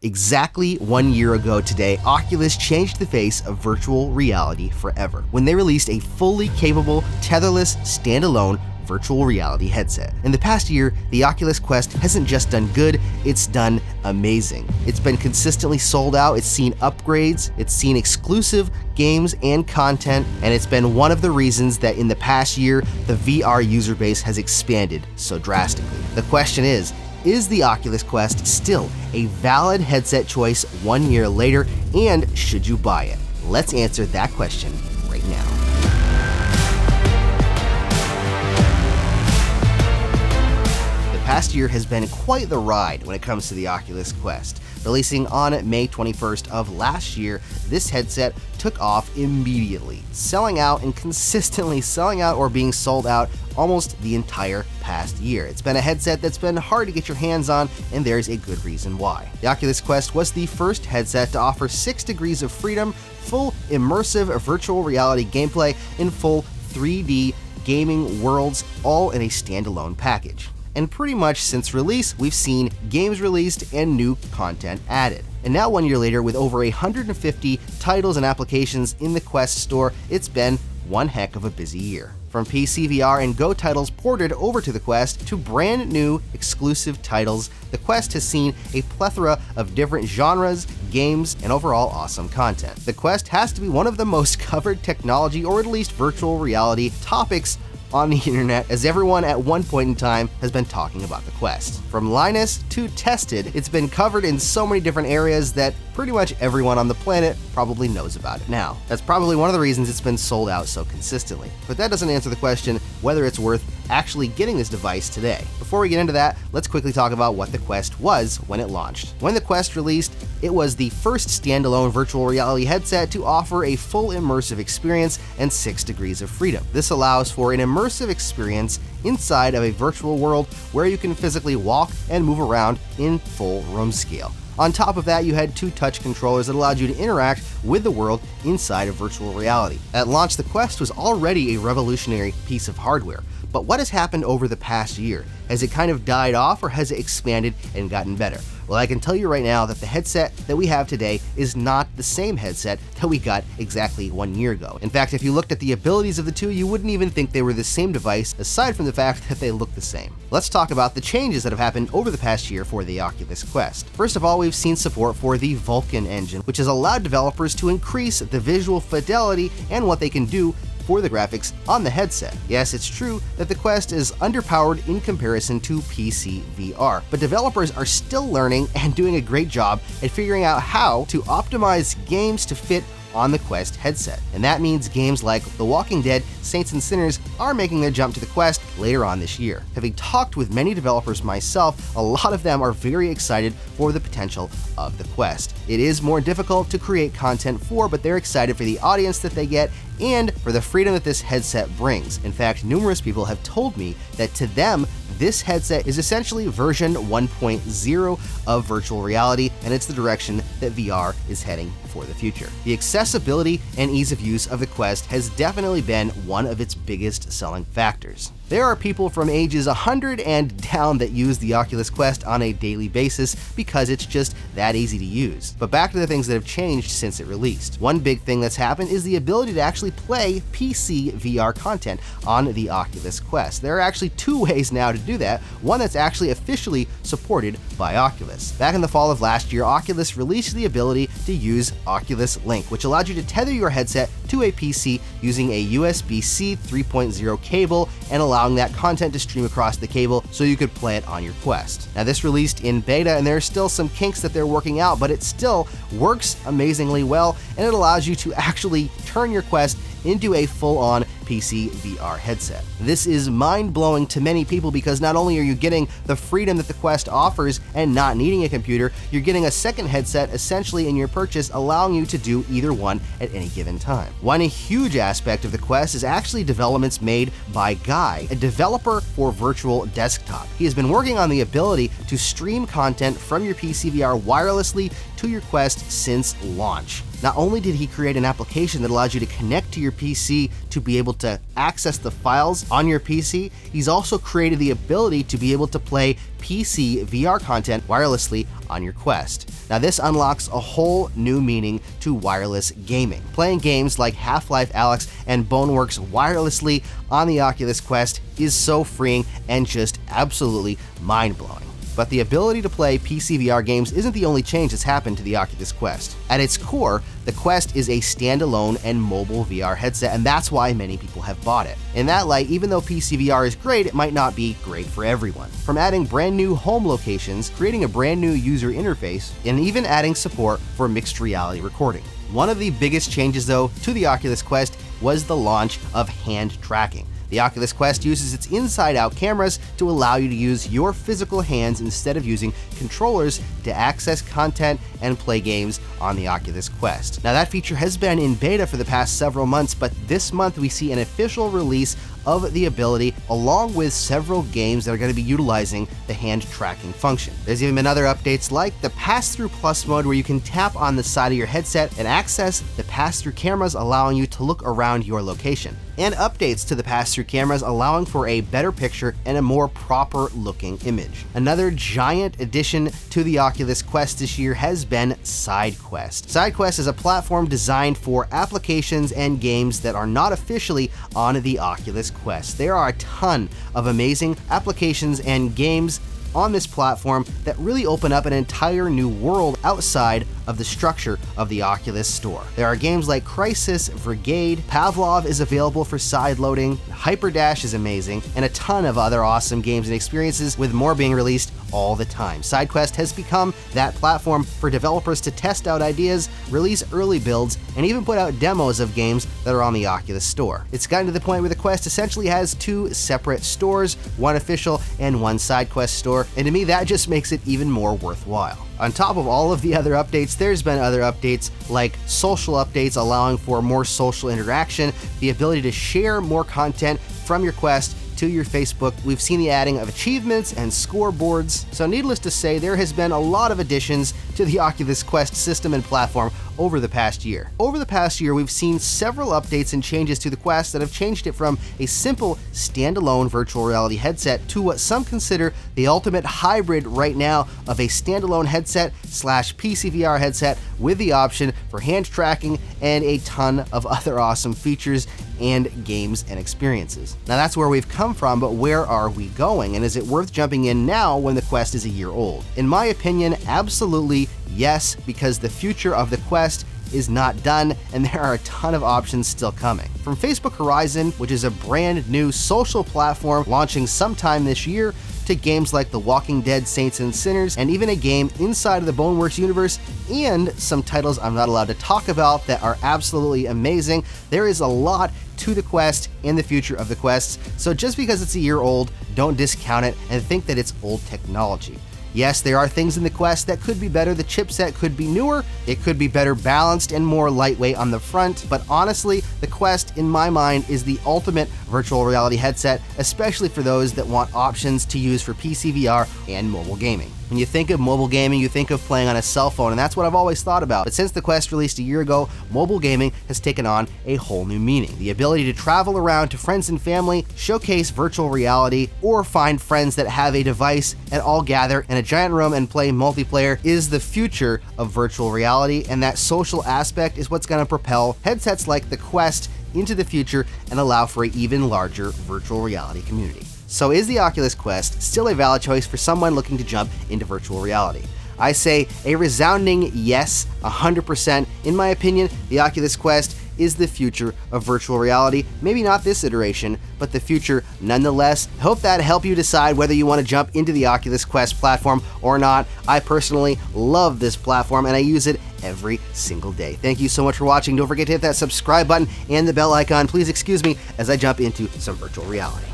Exactly 1 year ago today, Oculus changed the face of virtual reality forever when they released a fully capable, tetherless, standalone virtual reality headset. In the past year, the Oculus Quest hasn't just done good, it's done amazing. It's been consistently sold out, it's seen upgrades, it's seen exclusive games and content, and it's been one of the reasons that in the past year, the VR user base has expanded so drastically. The question is the Oculus Quest still a valid headset choice 1 year later, and should you buy it? Let's answer that question right now. The past year has been quite the ride when it comes to the Oculus Quest. Releasing on May 21st of last year, this headset took off immediately, selling out and consistently selling out or being sold out almost the entire past year. It's been a headset that's been hard to get your hands on, and there's a good reason why. The Oculus Quest was the first headset to offer 6 degrees of freedom, full immersive virtual reality gameplay, and full 3D gaming worlds, all in a standalone package. And pretty much since release, we've seen games released and new content added. And now 1 year later, with over 150 titles and applications in the Quest store, it's been one heck of a busy year. From PC VR and Go titles ported over to the Quest to brand new exclusive titles, the Quest has seen a plethora of different genres, games, and overall awesome content. The Quest has to be one of the most covered technology, or at least virtual reality, topics on the internet, as everyone at one point in time has been talking about the Quest. From Linus to Tested, it's been covered in so many different areas that pretty much everyone on the planet probably knows about it now. That's probably one of the reasons it's been sold out so consistently. But that doesn't answer the question whether it's worth actually getting this device today. Before we get into that, let's quickly talk about what the Quest was when it launched. When the Quest released, it was the first standalone virtual reality headset to offer a full immersive experience and 6 degrees of freedom. This allows for an immersive experience inside of a virtual world where you can physically walk and move around in full room scale. On top of that, you had 2 touch controllers that allowed you to interact with the world inside of virtual reality. At launch, the Quest was already a revolutionary piece of hardware. But what has happened over the past year? Has it kind of died off, or has it expanded and gotten better? Well, I can tell you right now that the headset that we have today is not the same headset that we got exactly 1 year ago. In fact, if you looked at the abilities of the two, you wouldn't even think they were the same device, aside from the fact that they look the same. Let's talk about the changes that have happened over the past year for the Oculus Quest. First of all, we've seen support for the Vulkan engine, which has allowed developers to increase the visual fidelity and what they can do for the graphics on the headset. Yes, it's true that the Quest is underpowered in comparison to PC VR, but developers are still learning and doing a great job at figuring out how to optimize games to fit on the Quest headset. And that means games like The Walking Dead, Saints and Sinners are making their jump to the Quest later on this year. Having talked with many developers myself, a lot of them are very excited for the potential of the Quest. It is more difficult to create content for, but they're excited for the audience that they get and for the freedom that this headset brings. In fact, numerous people have told me that to them, this headset is essentially version 1.0 of virtual reality, and it's the direction that VR is heading for the future. The accessibility and ease of use of the Quest has definitely been one of its biggest selling factors. There are people from ages 100 and down that use the Oculus Quest on a daily basis because it's just that easy to use. But back to the things that have changed since it released. One big thing that's happened is the ability to actually play PC VR content on the Oculus Quest. There are actually 2 ways now to do that, one that's actually officially supported by Oculus. Back in the fall of last year, Oculus released the ability to use Oculus Link, which allowed you to tether your headset to a PC using a USB-C 3.0 cable and allowing that content to stream across the cable so you could play it on your Quest. Now, this released in beta, and there are still some kinks that they're working out, but it still works amazingly well, and it allows you to actually turn your Quest into a full-on PC VR headset. This is mind-blowing to many people because not only are you getting the freedom that the Quest offers and not needing a computer, you're getting a second headset essentially in your purchase, allowing you to do either one at any given time. One huge aspect of the Quest is actually developments made by Guy, a developer for virtual desktop. He has been working on the ability to stream content from your PC VR wirelessly to your Quest since launch. Not only did he create an application that allows you to connect to your PC to be able to access the files on your PC, he's also created the ability to be able to play PC VR content wirelessly on your Quest. Now this unlocks a whole new meaning to wireless gaming. Playing games like Half-Life Alyx and Boneworks wirelessly on the Oculus Quest is so freeing and just absolutely mind-blowing. But the ability to play PC VR games isn't the only change that's happened to the Oculus Quest. At its core, the Quest is a standalone and mobile VR headset, and that's why many people have bought it. In that light, even though PC VR is great, it might not be great for everyone. From adding brand new home locations, creating a brand new user interface, and even adding support for mixed reality recording. One of the biggest changes, though, to the Oculus Quest was the launch of hand tracking. The Oculus Quest uses its inside-out cameras to allow you to use your physical hands instead of using controllers to access content and play games on the Oculus Quest. Now that feature has been in beta for the past several months, but this month we see an official release of the ability, along with several games that are going to be utilizing the hand tracking function. There's even been other updates like the Pass-Through Plus mode, where you can tap on the side of your headset and access the pass-through cameras, allowing you to look around your location. And updates to the pass-through cameras, allowing for a better picture and a more proper looking image. Another giant addition to the Oculus Quest this year has been SideQuest. SideQuest is a platform designed for applications and games that are not officially on the Oculus Quest. There are a ton of amazing applications and games on this platform that really open up an entire new world outside of the structure of the Oculus Store. There are games like Crisis, Brigade, Pavlov is available for side loading, Hyperdash is amazing, and a ton of other awesome games and experiences, with more being released all the time. SideQuest has become that platform for developers to test out ideas, release early builds, and even put out demos of games that are on the Oculus Store. It's gotten to the point where the Quest essentially has two separate stores, one official and one SideQuest store, and to me that just makes it even more worthwhile. On top of all of the other updates, there's been other updates like social updates, allowing for more social interaction, the ability to share more content from your Quest to your Facebook. We've seen the adding of achievements and scoreboards. So needless to say, there has been a lot of additions to the Oculus Quest system and platform over the past year. Over the past year, we've seen several updates and changes to the Quest that have changed it from a simple standalone virtual reality headset to what some consider the ultimate hybrid right now of a standalone headset slash PC VR headset with the option for hand tracking and a ton of other awesome features and games and experiences. Now that's where we've come from, but where are we going? And is it worth jumping in now when the Quest is a year old? In my opinion, absolutely yes, because the future of the Quest is not done, and there are a ton of options still coming. From Facebook Horizon, which is a brand new social platform launching sometime this year, to games like The Walking Dead Saints and Sinners, and even a game inside of the Boneworks universe, and some titles I'm not allowed to talk about that are absolutely amazing. There is a lot to the Quest and the future of the Quest, so just because it's a year old, don't discount it and think that it's old technology. Yes, there are things in the Quest that could be better. The chipset could be newer, it could be better balanced and more lightweight on the front, but honestly, the Quest, in my mind, is the ultimate virtual reality headset, especially for those that want options to use for PC VR and mobile gaming. When you think of mobile gaming, you think of playing on a cell phone, and that's what I've always thought about. But since the Quest released a year ago, mobile gaming has taken on a whole new meaning. The ability to travel around to friends and family, showcase virtual reality, or find friends that have a device and all gather in a giant room and play multiplayer is the future of virtual reality, and that social aspect is what's going to propel headsets like the Quest into the future and allow for an even larger virtual reality community. So is the Oculus Quest still a valid choice for someone looking to jump into virtual reality? I say a resounding yes, 100%. In my opinion, the Oculus Quest is the future of virtual reality. Maybe not this iteration, but the future nonetheless. I hope that helped you decide whether you want to jump into the Oculus Quest platform or not. I personally love this platform and I use it every single day. Thank you so much for watching. Don't forget to hit that subscribe button and the bell icon. Please excuse me as I jump into some virtual reality.